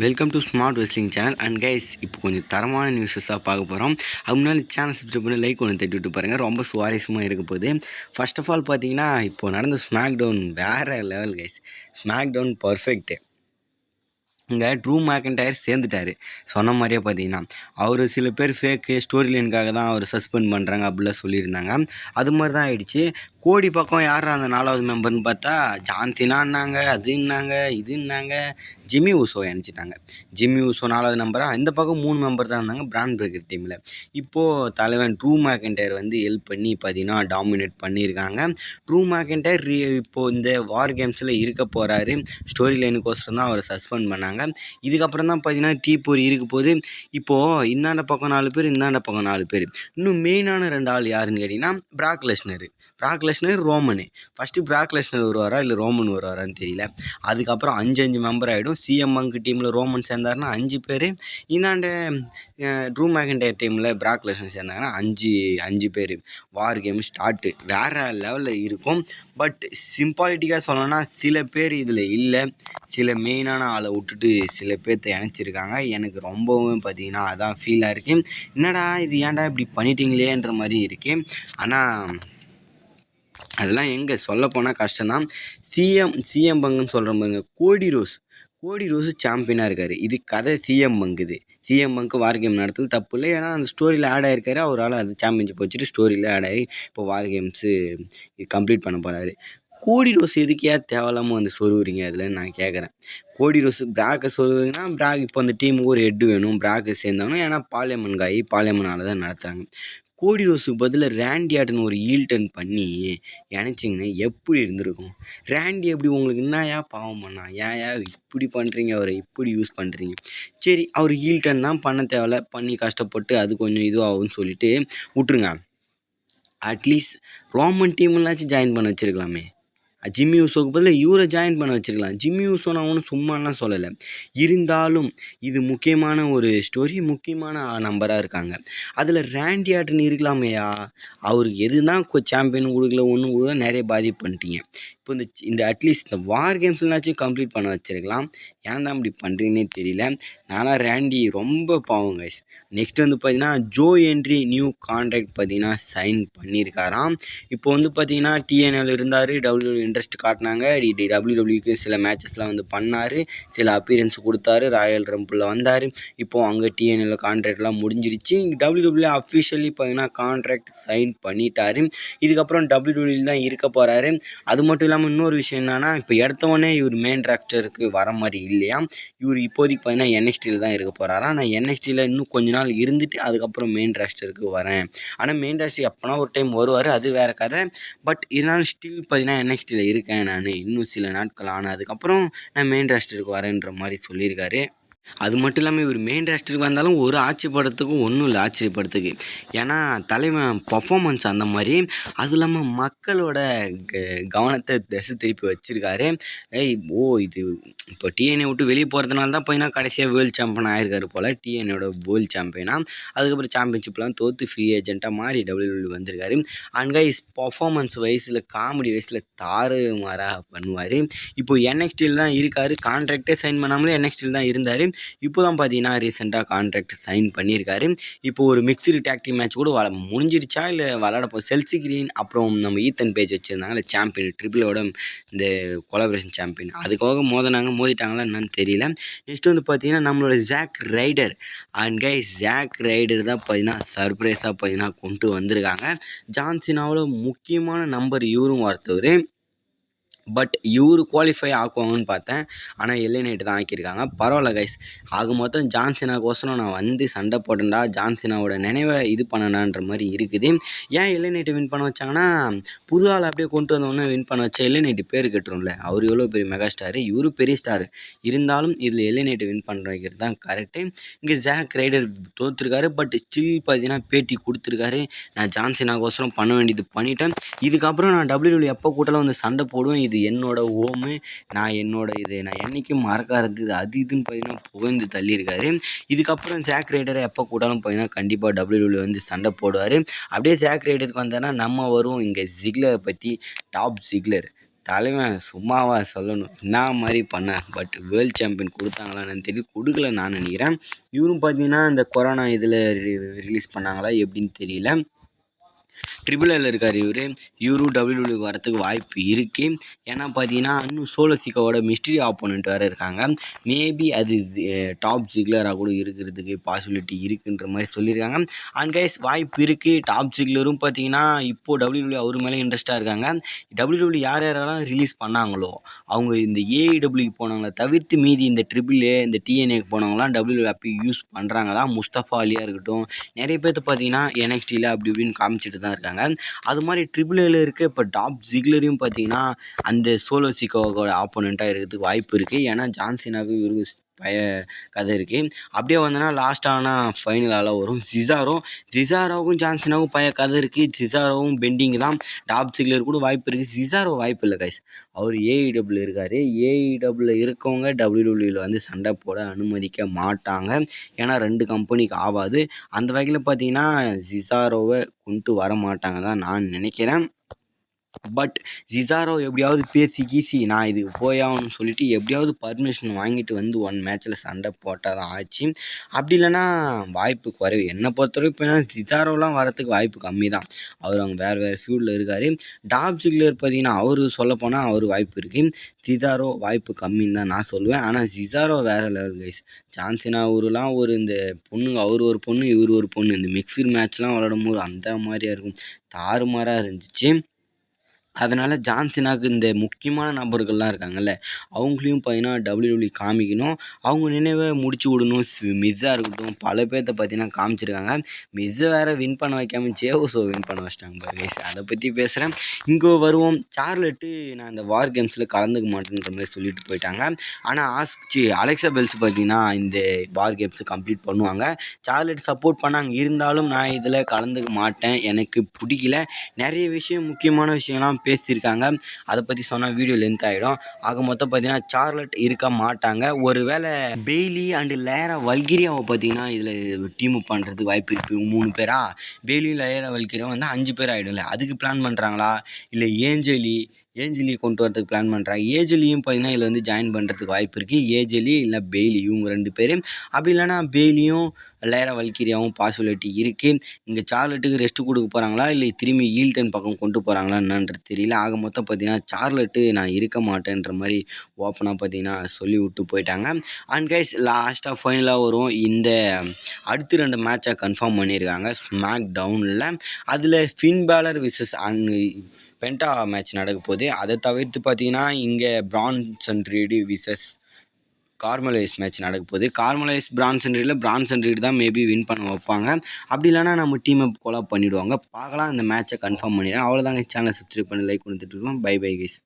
Welcome to smart wrestling channel. And guys, இப்போ கொஞ்சம் தரமான நியூஸஸாக பார்க்க போகிறோம். அது முன்னாடி சேனல் சப்ஸ்கிரைப் பண்ணி லைக் ஒன்று தட்டி விட்டு பாருங்கள். ரொம்ப சுவாரஸ்யமாக இருக்க போகுது. ஃபர்ஸ்ட் ஆஃப் ஆல் பார்த்தீங்கன்னா, இப்போ நடந்த ஸ்மாக் டவுன் வேறு level guys. SmackDown perfect. இங்கே ட்ரூ மேக்கன்டையர் சேர்ந்துட்டார். சொன்ன மாதிரியே பார்த்தீங்கன்னா, அவர் சில பேர் ஃபேக்கு ஸ்டோரி லைனுக்காக தான் அவர் சஸ்பெண்ட் பண்ணுறாங்க அப்படிலாம் சொல்லியிருந்தாங்க. அது மாதிரி தான் ஆகிடுச்சு. கோடி பக்கம் யார் அந்த 4வது மெம்பர்னு பார்த்தா ஜான்சினான்னாங்க, அதுன்னாங்க, இதுன்னாங்க. ஜிம்மி ஊசோ நினச்சிட்டாங்க. ஜிம்மி ஊசோ 4வது நம்பராக. இந்த பக்கம் 3 மெம்பர் தான் இருந்தாங்க பிராண்ட் பிரேக்கர் டீமில். இப்போது தலைவன் ட்ரூ மேக்கன்டையர் வந்து ஹெல்ப் பண்ணி பார்த்தீங்கன்னா டாமினேட் பண்ணியிருக்காங்க. ட்ரூ மேக்கன்டையர் இப்போது இந்த வார் கேம்ஸில் இருக்க போகிறாரு. ஸ்டோரி லைனுக்கோசரம் தான் அவரை சஸ்பெண்ட் பண்ணாங்க. இதுக்கப்புறம் தான் பார்த்தீங்கன்னா தீப்பொறி இருக்க போது. இப்போது இந்தாண்ட பக்கம் 4 பேர், இந்தாண்ட பக்கம் 4 பேர். இன்னும் மெயினான 2 ஆள் யாருன்னு கேட்டிங்கன்னா Brock Lesnar, Roman. First Brock Lesnar வருவாரா இல்லை ரோமன் வருவாரான்னு தெரியல. அதுக்கப்புறம் 5 மெம்பர் ஆகிடும். சிஎம் பங்க் டீமில் ரோமன் சேர்ந்தாருன்னா 5 பேர். இந்தாண்ட ட்ரூ மேக்கன்டையர் டீமில் பிராக் லெஸ்னர் சேர்ந்தாங்கன்னா 5 பேர். வார் கேம் ஸ்டார்ட்டு வேறு லெவலில் இருக்கும். பட் சிம்பாலிட்டிக்காக சொல்லணும்னா சில பேர் இதில் இல்லை. சில மெயினான ஆளை விட்டுட்டு சில பேர்த்த இணைச்சிருக்காங்க. எனக்கு ரொம்பவும் பார்த்தீங்கன்னா அதான் ஃபீலாக இருக்குது. என்னடா இது, ஏன்டா இப்படி பண்ணிட்டீங்களேன்ற மாதிரி இருக்குது. ஆனால் அதெல்லாம் எங்கே சொல்லப்போனால் கஷ்டம்தான். சிஎம் பங்குன்னு சொல்கிற பாருங்க, கோடி ரோஸ் சாம்பியனாக இருக்கார். இது கதை சிஎம் பங்குது. சிஎம் பங்கு வார் கேம் நடத்துறது தப்பு இல்லை. ஏன்னா அந்த ஸ்டோரியில் ஆட் ஆகிருக்காரு. அவரால் அது சாம்பியன்ஷிப் வச்சுட்டு ஸ்டோரியில் ஆட் ஆகி இப்போ வார் கேம்ஸு கம்ப்ளீட் பண்ண போகிறாரு. கோடி ரோஸ் எதுக்கே தேவையில்லாமல் வந்து சொருவுறீங்க அதில் நான் கேட்குறேன். கோடி ரோஸ் பிராக்கை சொருவுறீங்கன்னா பிராக் இப்போ அந்த டீமுக்கு ஒரு ஹெட்டு வேணும். பிராக்கை சேர்ந்தாங்கன்னா ஏன்னா பார்லியமெண்ட் தான் நடத்துகிறாங்க. கோடி ரோஸுக்கு பதில் ரேண்டி ஆட்டன் ஒரு ஈல்டன் பண்ணி இணைச்சிங்கன்னா எப்படி இருந்திருக்கும்? ரேண்டி எப்படி உங்களுக்கு என்னயா பாவம் பண்ணா? ஏன் இப்படி பண்ணுறீங்க? அவரை இப்படி யூஸ் பண்ணுறீங்க? சரி, அவர் ஈல்டன் தான் பண்ண தேவையில்ல. பண்ணி கஷ்டப்பட்டு அது கொஞ்சம் இதுவாகும்னு சொல்லிட்டு விட்ருங்க. அட்லீஸ்ட் ரோமன் டீம்லாச்சும் ஜாயின் பண்ண வச்சுருக்கலாமே. ஜிம்மி ஊசோவுக்கு பதில் இவரை ஜாயின் பண்ண வச்சுருக்கலாம். ஜிம்மி ஊசோ நான் ஒன்றும் சும்மாலாம் சொல்லலை. இருந்தாலும் இது முக்கியமான ஒரு ஸ்டோரி, முக்கியமான நம்பராக இருக்காங்க. அதில் ரேண்டி ஆட்டன் இருக்கலாமையா? அவருக்கு எது தான் சாம்பியன் கொடுக்கல, ஒன்றும் கூட நிறைய பாதிப்பு பண்ணிட்டீங்க. இப்போ இந்த அட்லீஸ்ட் இந்த வார் கேம்ஸ்லாச்சும் கம்ப்ளீட் பண்ண வச்சுருக்கலாம். ஏன் தான் இப்படி பண்ணுறீங்கன்னே தெரியல. நானும் ரேண்டி ரொம்ப பாவம் கைஸ். நெக்ஸ்ட் வந்து பார்த்தீங்கன்னா ஜோ என்ட்ரி நியூ கான்ட்ராக்ட் பார்த்தீங்கன்னா சைன் பண்ணியிருக்காராம். இப்போ வந்து பார்த்தீங்கன்னா டிஎன்எல் இருந்தார். டபிள்யூடபிள்யூ இன்ட்ரெஸ்ட் காட்டினாங்க. டபிள்யூடபிள்யூக்கு சில மேட்சஸ்லாம் வந்து பண்ணார். சில அப்பீரன்ஸ் கொடுத்தாரு. ராயல் ரம்பிளில் வந்தார். இப்போது அங்கே டிஎன்எல் கான்ட்ராக்ட்லாம் முடிஞ்சிருச்சு. டபிள்யூடபிள்யூ அஃபிஷியலி பார்த்தீங்கன்னா கான்ட்ராக்ட் சைன் பண்ணிட்டார். இதுக்கப்புறம் டபிள்யூடபிள்யூ தான் இருக்க போகிறாரு. அது மட்டும் இல்லாமல் இன்னொரு விஷயம் என்னென்னா, இப்போ எடுத்தவொடனே இவர் மெயின் ராஸ்டருக்கு வர மாதிரி இல்லையா. இவர் இப்போதைக்கு பார்த்தீங்கன்னா என்எக்ஸ்டியில் தான் இருக்க போகிறாரா. நான் என்எக்ஸ்டியில் இன்னும் கொஞ்ச நாள் இருந்துட்டு அதுக்கப்புறம் மெயின் ராஸ்டருக்கு வரேன். ஆனால் மெயின் ராஸ்டர் எப்போனா ஒரு டைம் வருவார், அது வேறு கதை. பட் இருந்தாலும் ஸ்டில் பார்த்தீங்கன்னா என்எக்ஸ்டியில் இருக்கேன் நான். இன்னும் சில நாட்கள் ஆனதுக்கப்புறம் நான் மெயின் ராஸ்டருக்கு வரேன்ற மாதிரி சொல்லியிருக்காரு. அது மட்டும் இல்லாமல் இவர் மெயின் ராஸ்டருக்கு வந்தாலும் ஒரு ஆச்சரியப்படுறதுக்கும் ஒன்றும் இல்லை ஆச்சரியப்படுறதுக்கு. ஏன்னா தலைவன் பர்ஃபார்மன்ஸ் அந்த மாதிரி. அது இல்லாமல் மக்களோட கவனத்தை திசை திருப்பி வச்சுருக்காரு. இது இப்போ டிஎன்ஏ விட்டு வெளியே போகிறதுனால தான் பார்த்தீங்கன்னா கடைசியாக வேர்ல்டு சாம்பியன் ஆகிருக்காரு போல். டிஎன்ஏயோட வேர்ல்டு சாம்பியனாக. அதுக்கப்புறம் சாம்பியன்ஷிப்லாம் தோற்று ஃப்ரீ ஏஜென்ட்டாக மாறி டபிள்யூடபிள்யூ வந்திருக்காரு. அண்ட் கைஸ் பர்ஃபார்மன்ஸ் வயசில் காமெடி வயசில் தாறுமாறாக பண்ணுவார். இப்போது என்எக்ஸ்டியில் தான் இருக்கார். கான்ட்ராக்டே சைன் பண்ணாமலே என்எக்ஸ்டியில் தான் இருந்தார். இப்போ தான் பார்த்தீங்கன்னா ரீசெண்டாக கான்ட்ராக்ட் சைன் பண்ணியிருக்காரு. இப்போ ஒரு மிக்ஸ்டு டாக்டிக் மேட்ச் கூட முடிஞ்சிருச்சா இல்லை விளாடப்போ செல்சி கிரீன் அப்புறம் நம்ம ஈத்தன் பேஜ் வச்சுருந்தாங்க இல்லை சாம்பியன் ட்ரிபிளோட இந்த கொலாபரேஷன் சாம்பியன். அதுக்காக மோதிட்டாங்களா என்னன்னு தெரியல. நெக்ஸ்ட் வந்து பார்த்தீங்கன்னா நம்மளோட ஜாக் ரைடர் தான் பார்த்தீங்கன்னா சர்ப்ரைஸாக பார்த்தீங்கன்னா கொண்டு வந்திருக்காங்க. ஜான்சினாவோட முக்கியமான நம்பர் இவரும் ஒருத்தவர். பட் இவர் குவாலிஃபை ஆக்குவாங்கன்னு பார்த்தேன். ஆனால் எல்ஏ நைட்டு தான் ஆக்கியிருக்காங்க. பரவாயில்ல கைஸ். ஆக மொத்தம் ஜான்சினாக்கோசரம் நான் வந்து சண்டை போட்டேன்டா, ஜான்சினாவோட நினைவை இது பண்ணனான்ற மாதிரி இருக்குது. ஏன் எல்ஏ நைட்டை வின் பண்ண வச்சாங்கன்னா, புது ஆள் அப்படியே கொண்டு வந்தோடனே வின் பண்ண வச்சா எல்ஏ நைட்டு பேர் கட்டுரும்ல. அவர் எவ்வளோ பெரிய மெகா ஸ்டாரு, இவரு பெரிய ஸ்டார். இருந்தாலும் இதில் எல்ஏ நைட்டை வின் பண்ண வைக்கிறது தான் கரெக்டு. இங்கே ஜாக் ரைடர் தோற்றுருக்காரு. பட் ஸ்டில் பார்த்தீங்கன்னா பேட்டி கொடுத்துருக்காரு. நான் ஜான்சினாக்கோசரம் பண்ண வேண்டியது பண்ணிட்டேன். இதுக்கப்புறம் நான் டபிள்யூடபிள்யூ எப்போ கூட்டாலும் வந்து சண்டை போடுவேன். இது என்னோட ஹோமு, நான் என்றைக்கும் மறக்காதது அது இதுன்னு பார்த்தீங்கன்னா புகழ்ந்து தள்ளியிருக்காரு. இதுக்கப்புறம் ஜாக் ரைடரை எப்போ கூட்டாலும் பார்த்தீங்கன்னா கண்டிப்பாக டபிள்யூடபிள்யூ வந்து சண்டை போடுவார். அப்படியே ஜாக் ரைடருக்கு வந்தோன்னா நம்ம வரும் இங்கே ஜிக்லரை பற்றி. டாப் ஜிக்லர் தலைவன் சும்மாவா சொல்லணும், என்ன மாதிரி பண்ணார். பட் வேர்ல்டு சாம்பியன் கொடுத்தாங்களான்னு தெரியும், கொடுக்கல நான் நினைக்கிறேன். இவரும் பார்த்தீங்கன்னா இந்த கொரோனா இதில் ரிலீஸ் பண்ணாங்களா எப்படின்னு தெரியல. ட்ரிபிள் எல் இருக்கார் இவரும் டபிள்யூடபிள்யூ வரத்துக்கு வாய்ப்பு இருக்குது. ஏன்னா பார்த்தீங்கன்னா இன்னும் சோலோ சிக்காவோட மிஸ்ட்ரி ஆப்போனண்ட் வேறு இருக்காங்க. மேபி அது டாப் ஜிக்லராக கூட இருக்கிறதுக்கு பாசிபிலிட்டி இருக்குன்ற மாதிரி சொல்லியிருக்காங்க. அண்ட் கைஸ் வாய்ப்பு இருக்குது. டாப் ஜிக்லரும் பார்த்தீங்கன்னா இப்போது டபிள்யூடபிள்யூ அவர் மேலே இன்ட்ரெஸ்ட்டாக இருக்காங்க. டபிள்யூடபிள்யூ யாரெல்லாம் ரிலீஸ் பண்ணாங்களோ அவங்க இந்த ஏஇடபிள்யூ போனவங்கள தவிர்த்து மீதி இந்த ட்ரிபிள் ஏ இந்த டிஎன்ஏக்கு போனவங்களாம் டபிள்யூடபிள்யூ அப்போ யூஸ் பண்ணுறாங்க தான். முஸ்தஃபா அலியாக இருக்கட்டும், நிறைய பேர்த்து பார்த்தீங்கன்னா என்எக்ஸ்டியில் அப்படி இப்படின்னு காமிச்சிட்டு தான் இருக்காங்க. அது மாதிரி ட்ரிபிள் ஏல இருக்க இப்போ டாப் ஜிக்லரையும் பார்த்தீங்கன்னா அந்த சோலோ சிக்காவோட ஆப்போனண்ட்டாக இருக்கிறதுக்கு வாய்ப்பு இருக்குது. ஏன்னா ஜான்சினாவுக்கு இவருக்கு பய கதை இருக்குது. அப்படியே வந்தோன்னா லாஸ்ட்டான ஃபைனலால் வரும் ஜிசாரோவுக்கும் ஜான்சினாவுக்கும் பய கதை இருக்குது. ஜிசாரோவும் பெண்டிங் தான். டாப் ஜிக்லர் கூட வாய்ப்பு இருக்குது. ஜிசாரோ வாய்ப்பு இல்லை கைஸ். அவர் ஏஇடபிள்யூ இருக்கார். ஏஇடபிள்யூ இருக்கவங்க டபிள்யூடபிள்யூவில் வந்து சண்டை போட அனுமதிக்க மாட்டாங்க. ஏன்னா 2 கம்பெனிக்கு ஆகாது. அந்த வகையில் பார்த்தீங்கன்னா ஜிசாரோவை கொண்டு வர மாட்டாங்க தான் நான் நினைக்கிறேன். பட் ஜிசாரோ எப்படியாவது பேசி கீசி நான் இதுக்கு போயாகணும்னு சொல்லிட்டு எப்படியாவது பர்மிஷன் வாங்கிட்டு வந்து 1 மேட்ச்சில் சண்டை போட்டால் தான் ஆச்சு. அப்படி இல்லைன்னா வாய்ப்பு குறைவு. என்னை பொறுத்தவரைக்கும் இப்போ ஜிசாரோலாம் வரத்துக்கு வாய்ப்பு கம்மி தான். அவர் அவங்க வேறு ஃபீல்டில் இருக்கார். டாப் ஜிக்லர் பார்த்தீங்கன்னா அவர் சொல்லப்போனால் அவர் வாய்ப்பு இருக்குது. ஜிசாரோ வாய்ப்பு கம்மின்னு தான் நான் சொல்லுவேன். ஆனால் ஜிசாரோ வேறு லெவல் கைஸ். ஜான்சினா அவருலாம் ஒரு இந்த பொண்ணுங்க, அவர் ஒரு பொண்ணு இவர் ஒரு பொண்ணு, இந்த மிக்ஸ்டு மேட்ச்லாம் விளாடும் போது அந்த மாதிரியாக இருக்கும், தாறுமாறாக இருந்துச்சு. அதனால் ஜான்சினாவுக்கு இந்த முக்கியமான நபர்கள்லாம் இருக்காங்கல்ல அவங்களையும் பார்த்தீங்கன்னா டபிள்யூடபிள்யூ காமிக்கணும். அவங்க நினைவை முடிச்சு விடணும். மிஸ்ஸாக இருக்கட்டும் பல பேர்த்த பார்த்தீங்கன்னா காமிச்சிருக்காங்க. மிஸ்ஸை வேறு வின் பண்ண வைக்காமல் ஜேஓஸோ வின் பண்ண வச்சிட்டாங்க பாருங்க. அதை பற்றி பேசுகிறேன். இங்கே வருவோம். சார்லெட்டு நான் இந்த வார் கேம்ஸில் கலந்துக்க மாட்டேன்ற மாதிரி சொல்லிட்டு போயிட்டாங்க. ஆனால் அலெக்சா பெல்ஸ் பார்த்தீங்கன்னா இந்த வார் கேம்ஸை கம்ப்ளீட் பண்ணுவாங்க. சார்லெட் சப்போர்ட் பண்ணாங்க. இருந்தாலும் நான் இதில் கலந்துக்க மாட்டேன், எனக்கு பிடிக்கல. நிறைய விஷயம் முக்கியமான விஷயம்லாம் பேசியிருக்காங்க. அதை பற்றி சொன்னால் வீடியோ லென்த் ஆகிடும். ஆக மொத்தம் பார்த்தீங்கன்னா சார்லட் இருக்க மாட்டாங்க. ஒரு வேளை பெய்லி அண்டு லேரா வல்கிரியாவை பார்த்தீங்கன்னா இதில் டீம் அப் பண்ணுறதுக்கு வாய்ப்பு இருக்குது. 3 பேரா பெய்லி லேரா வல்கிரியா வந்து 5 பேர் ஆகிடும்ல, அதுக்கு பிளான் பண்ணுறாங்களா இல்லை ஏஞ்சலி கொண்டு வரதுக்கு பிளான் பண்ணுறாங்க. ஏஞ்சலியும் பார்த்தீங்கன்னா இதில் வந்து ஜாயின் பண்ணுறதுக்கு வாய்ப்பு இருக்குது. ஏஞ்சலி இல்லை பெய்லி இவங்க 2 பேர். அப்படி இல்லைனா பெய்லியும் லேரா வல்கிரியாவும் பாசிபிலிட்டி இருக்குது. இங்கே சார்லட்டுக்கு ரெஸ்ட் கொடுக்க போகிறாங்களா இல்லை திரும்பி ஈல்டன் பக்கம் கொண்டு போகிறாங்களா என்னன்றது தெரியல. ஆக மொத்தம் பார்த்தீங்கன்னா சார்லட்டு நான் இருக்க மாட்டேன்ற மாதிரி ஓப்பனாக பார்த்தீங்கன்னா சொல்லி விட்டு போயிட்டாங்க. அண்ட் கைஸ் லாஸ்ட்டாக ஃபைனலாக வரும். இந்த அடுத்து 2 மேட்சை கன்ஃபார்ம் பண்ணியிருக்காங்க ஸ்மாக் டவுனில். அதில் ஃபின் பேலர் விசஸ் பென்டா மேட்ச் நடக்க போகுது. அதை தவிர்த்து பார்த்தீங்கன்னா இங்கே பிரான்சன் ரீடு விசஸ் கார்மலைஸ் மேட்ச் நடக்க போகுது. கார்மலைஸ் பிரான்சன் ரீடு தான் மேபி வின் பண்ண வைப்பாங்க. அப்படி இல்லைனா நம்ம டீமை கொலாப் பண்ணிவிடுவாங்க. பார்க்கலாம். இந்த மேட்சை கன்ஃபார்ம் பண்ணிடுறேன். அவ்வளோதாங்க. சேனலை சப்ஸ்கிரைப் பண்ணி லைக் கொடுத்துட்டு இருக்கோம். Bye guys.